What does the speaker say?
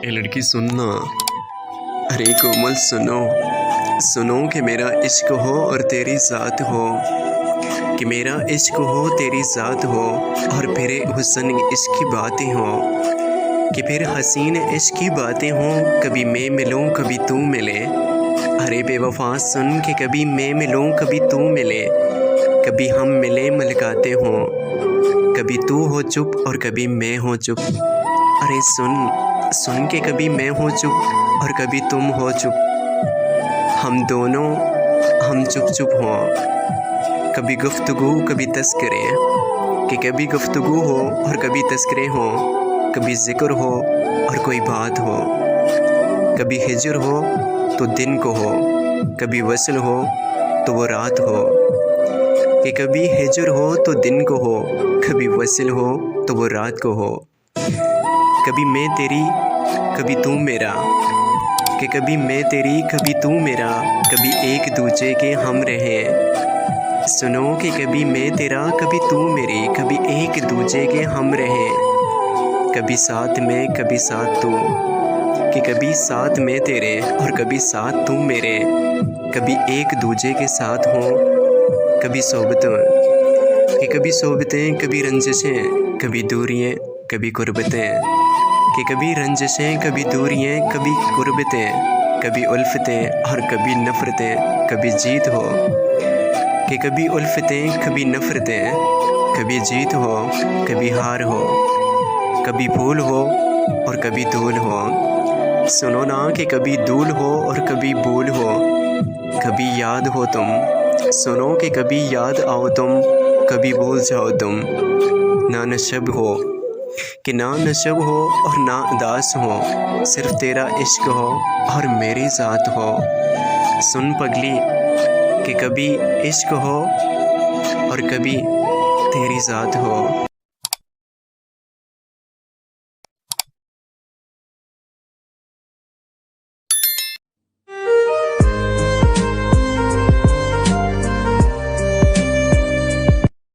ए लड़की सुनना। अरे कोमल सुनो, सुनो कि मेरा इश्क हो और तेरी ज़ात हो, कि मेरा इश्क हो तेरी ज़ात हो, और फिर हुस्न इश्क की बातें हो, कि फिर हसीन इश्क की बातें हों। कभी मैं मिलूं कभी तू मिले, अरे बेवफा सुन कि कभी मैं मिलूं कभी तू मिले, कभी हम मिले मुलाकातें हों, कभी तू हो चुप और कभी मैं हो चुप। अरे सुन सुन के कभी मैं हो चुप और कभी तुम हो चुप, हम दोनों हम चुप चुप हों। कभी गुफ्तगू कभी तस्करे, कि कभी गुफ्तगू हो और कभी तस्करे हो, कभी ज़िक्र हो और कोई बात हो, कभी हिजर हो तो दिन को हो, कभी वसल हो तो वो रात हो, कि कभी हिजर हो तो दिन को हो, कभी वसल हो तो वो रात को हो, कभी मैं तेरी कभी तू मेरा, कि कभी मैं तेरी कभी तू मेरा, कभी एक दूजे के हम रहें। सुनो कि कभी मैं तेरा कभी तू मेरी, कभी एक दूजे के हम रहें, कभी साथ में कभी साथ तू, कि कभी साथ में तेरे और कभी साथ तू मेरे, कभी एक दूजे के साथ हों, कभी सोबतों, कि कभी सोबतें कभी रंजिशें, कभी दूरियाँ कभी गुर्बतें, कि कभी रंजिशें कभी दूरियाँ कभी गुर्बतें, कभी उल्फतें और कभी नफ़रतें, कभी जीत हो, कि कभी उल्फतें कभी नफ़रतें, कभी जीत हो कभी हार हो, कभी फूल हो और कभी धूल हो। सुनो ना कि कभी धूल हो और कभी भूल हो, कभी याद हो तुम, सुनो कि कभी याद आओ तुम, कभी भूल जाओ तुम। ना नशब हो, कि ना नशब हो और ना उदास हो, सिर्फ तेरा इश्क हो और मेरी ज़ात हो। सुन पगली कि कभी इश्क हो और कभी तेरी ज़ात हो।